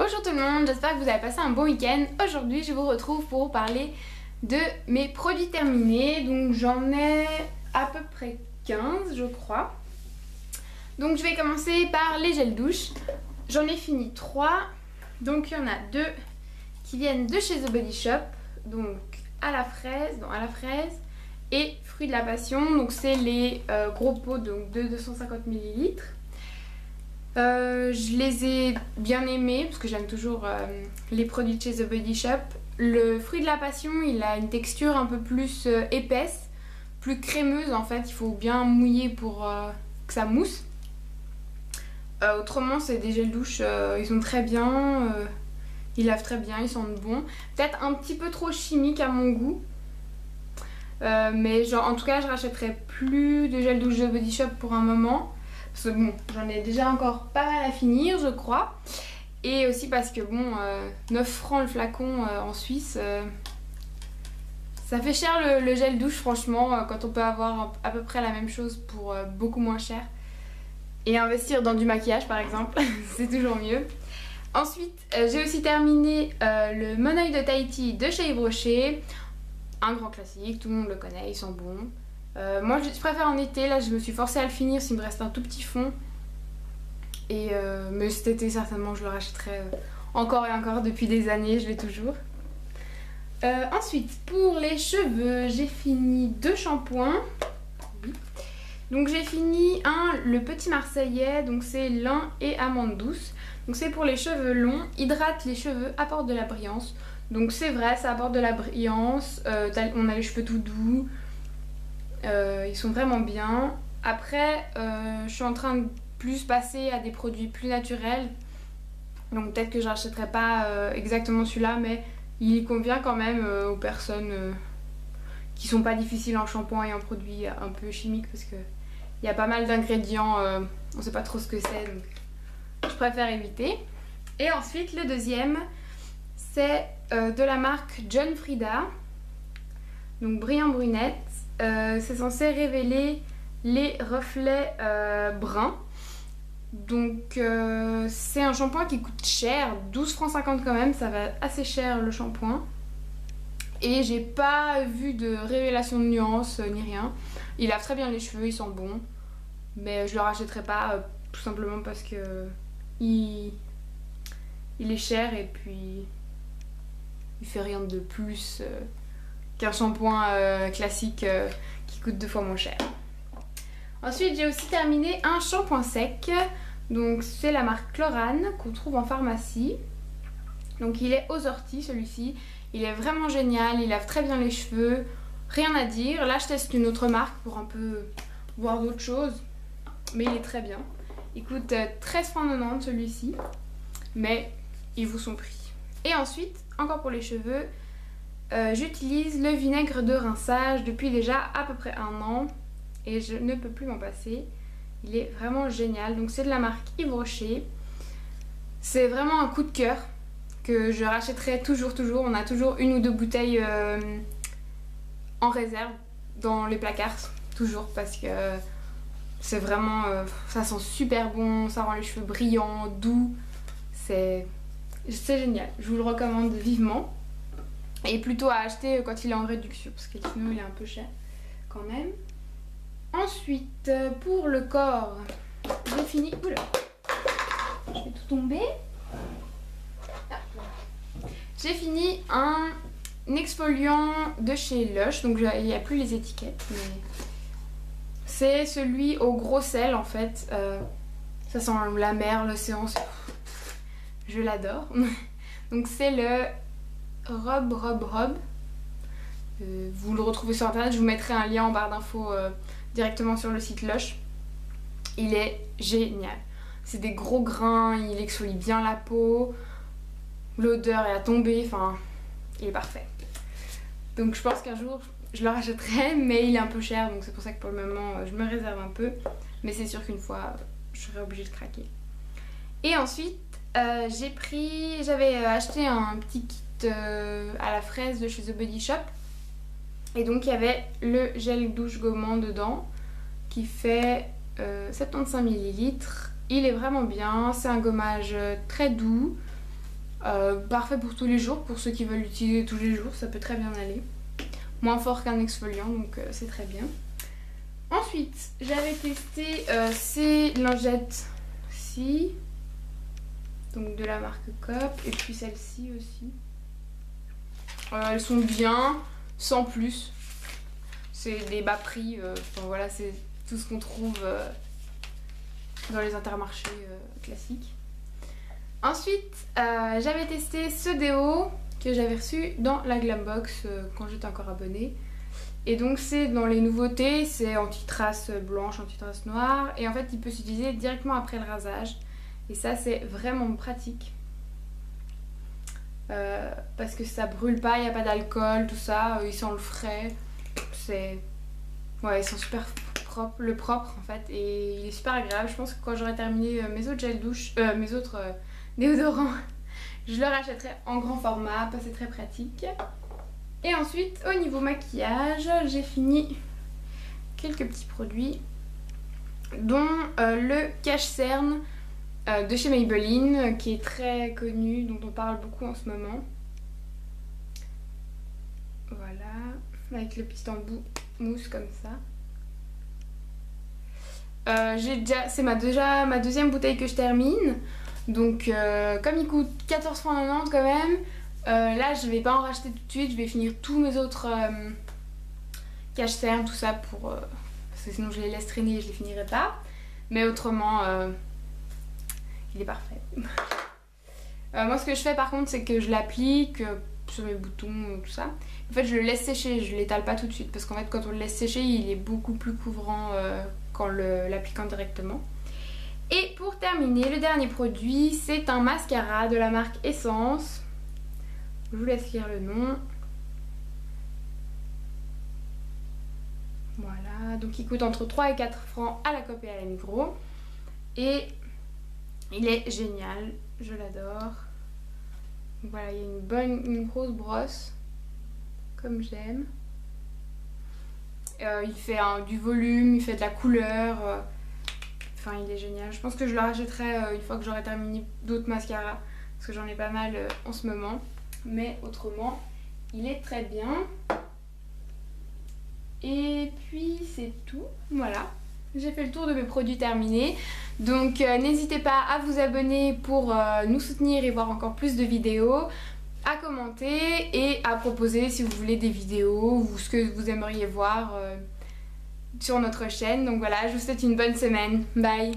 Bonjour tout le monde, j'espère que vous avez passé un bon week-end. Aujourd'hui je vous retrouve pour vous parler de mes produits terminés. Donc j'en ai à peu près 15 je crois. Donc je vais commencer par les gels douche. J'en ai fini 3. Donc il y en a 2 qui viennent de chez The Body Shop. Donc à la fraise, et fruits de la passion. Donc c'est les gros pots donc de 250 ml. Je les ai bien aimés parce que j'aime toujours les produits de chez The Body Shop. Le fruit de la passion, il a une texture un peu plus épaisse, plus crémeuse en fait. Il faut bien mouiller pour que ça mousse. Autrement, c'est des gels douche, ils sont très bien, ils lavent très bien, ils sentent bon. Peut-être un petit peu trop chimique à mon goût. Mais genre, en tout cas, je rachèterai plus de gel douche de Body Shop pour un moment. Parce que bon, j'en ai déjà encore pas mal à finir je crois. Et aussi parce que bon, 9 francs le flacon en Suisse, ça fait cher le gel douche franchement, quand on peut avoir à peu près la même chose pour beaucoup moins cher. Et investir dans du maquillage par exemple, c'est toujours mieux. Ensuite, j'ai aussi terminé le Mon Oeil de Tahiti de chez Yves Rocher. Un grand classique, tout le monde le connaît, ils sont bons. Moi je préfère en été, là je me suis forcée à le finir s'il me reste un tout petit fond. Mais cet été certainement je le rachèterai encore et encore depuis des années, je l'ai toujours. Ensuite pour les cheveux, j'ai fini 2 shampoings. Oui. Donc j'ai fini le petit marseillais, donc c'est lin et amande douce. Donc c'est pour les cheveux longs, hydrate les cheveux, apporte de la brillance. Donc c'est vrai, ça apporte de la brillance, on a les cheveux tout doux. Ils sont vraiment bien. Après je suis en train de plus passer à des produits plus naturels. Donc peut-être que je rachèterai pas exactement celui-là, mais il convient quand même aux personnes qui sont pas difficiles en shampoing et en produits un peu chimiques, parce que il y a pas mal d'ingrédients, on sait pas trop ce que c'est, donc je préfère éviter. Et ensuite le deuxième, c'est de la marque John Frieda, donc brillant brunette. C'est censé révéler les reflets bruns. Donc c'est un shampoing qui coûte cher, 12,50 francs quand même, ça va assez cher le shampoing. Et j'ai pas vu de révélation de nuances ni rien. Il lave très bien les cheveux, il sent bon. Mais je le rachèterai pas tout simplement parce que il est cher et puis il fait rien de plus qu'un shampoing classique qui coûte 2 fois moins cher. Ensuite j'ai aussi terminé un shampoing sec. Donc c'est la marque Chlorane qu'on trouve en pharmacie. Donc il est aux orties celui-ci. Il est vraiment génial, il lave très bien les cheveux. Rien à dire. Là je teste une autre marque pour un peu voir d'autres choses. Mais il est très bien. Il coûte 13,90 francs celui-ci. Mais il vaut son prix. Et ensuite, encore pour les cheveux, j'utilise le vinaigre de rinçage depuis déjà à peu près 1 an. Et je ne peux plus m'en passer. Il est vraiment génial. Donc c'est de la marque Yves Rocher. C'est vraiment un coup de cœur que je rachèterai toujours. On a toujours 1 ou 2 bouteilles en réserve dans les placards. Toujours, parce que c'est vraiment... ça sent super bon. Ça rend les cheveux brillants, doux. C'est génial. Je vous le recommande vivement. Et plutôt à acheter quand il est en réduction, parce que sinon il est un peu cher quand même. Ensuite, pour le corps, j'ai fini... Oula, je vais tout tomber. Ah. J'ai fini un exfoliant de chez Lush. Donc il n'y a plus les étiquettes, mais c'est celui au gros sel en fait. Ça sent la mer, l'océan. Je l'adore. Donc c'est le Rob. Vous le retrouvez sur internet, je vous mettrai un lien en barre d'infos directement sur le site Lush. Il est génial. C'est des gros grains, il exfolie bien la peau. L'odeur est à tomber, enfin, il est parfait. Donc je pense qu'un jour je le rachèterai, mais il est un peu cher, donc c'est pour ça que pour le moment je me réserve un peu. Mais c'est sûr qu'une fois je serai obligée de craquer. Et ensuite j'avais acheté un petit kit à la fraise de chez The Body Shop. Et donc il y avait le gel douche gommant dedans qui fait 75 ml. Il est vraiment bien, c'est un gommage très doux. Parfait pour tous les jours, pour ceux qui veulent l'utiliser tous les jours, ça peut très bien aller. Moins fort qu'un exfoliant, donc c'est très bien. Ensuite, j'avais testé ces lingettes-ci, donc de la marque Coop, et puis celle-ci aussi. Elles sont bien, sans plus. C'est des bas prix, enfin, voilà, c'est tout ce qu'on trouve dans les intermarchés classiques. Ensuite, j'avais testé ce déo que j'avais reçu dans la Glambox quand j'étais encore abonnée. Et donc c'est dans les nouveautés, c'est anti-trace blanche, anti-trace noire. Et en fait il peut s'utiliser directement après le rasage. Et ça c'est vraiment pratique. Parce que ça brûle pas, il n'y a pas d'alcool, tout ça, il sent le frais. Ouais, ils sont super propre en fait. Et il est super agréable. Je pense que quand j'aurai terminé mes autres gels douche, mes autres déodorants, je le rachèterai en grand format, parce que c'est très pratique. Et ensuite, au niveau maquillage, j'ai fini quelques petits produits, dont le cache-cerne de chez Maybelline, qui est très connu, dont on parle beaucoup en ce moment. Voilà, avec le petit embout mousse comme ça. C'est déjà ma deuxième bouteille que je termine. Donc comme il coûte 14,90 € quand même, là je vais pas en racheter tout de suite, je vais finir tous mes autres cache-cerne, tout ça pour... parce que sinon je les laisse traîner et je les finirai pas. Mais autrement, il est parfait. Moi ce que je fais par contre c'est que je l'applique sur mes boutons, tout ça. En fait je le laisse sécher, je l'étale pas tout de suite parce qu'en fait quand on le laisse sécher il est beaucoup plus couvrant qu'en l'appliquant directement. Et pour terminer, le dernier produit, c'est un mascara de la marque Essence. Je vous laisse lire le nom. Voilà, donc il coûte entre 3 et 4 francs à la Coop et à la Migros. Et il est génial, je l'adore. Voilà, il y a une grosse brosse, comme j'aime. Il fait du volume, il fait de la couleur. Enfin, il est génial. Je pense que je le rachèterai une fois que j'aurai terminé d'autres mascaras. Parce que j'en ai pas mal en ce moment. Mais autrement, il est très bien. Et puis, c'est tout. Voilà. J'ai fait le tour de mes produits terminés. Donc, n'hésitez pas à vous abonner pour nous soutenir et voir encore plus de vidéos. À commenter et à proposer si vous voulez des vidéos ou ce que vous aimeriez voir sur notre chaîne. Donc voilà, je vous souhaite une bonne semaine. Bye!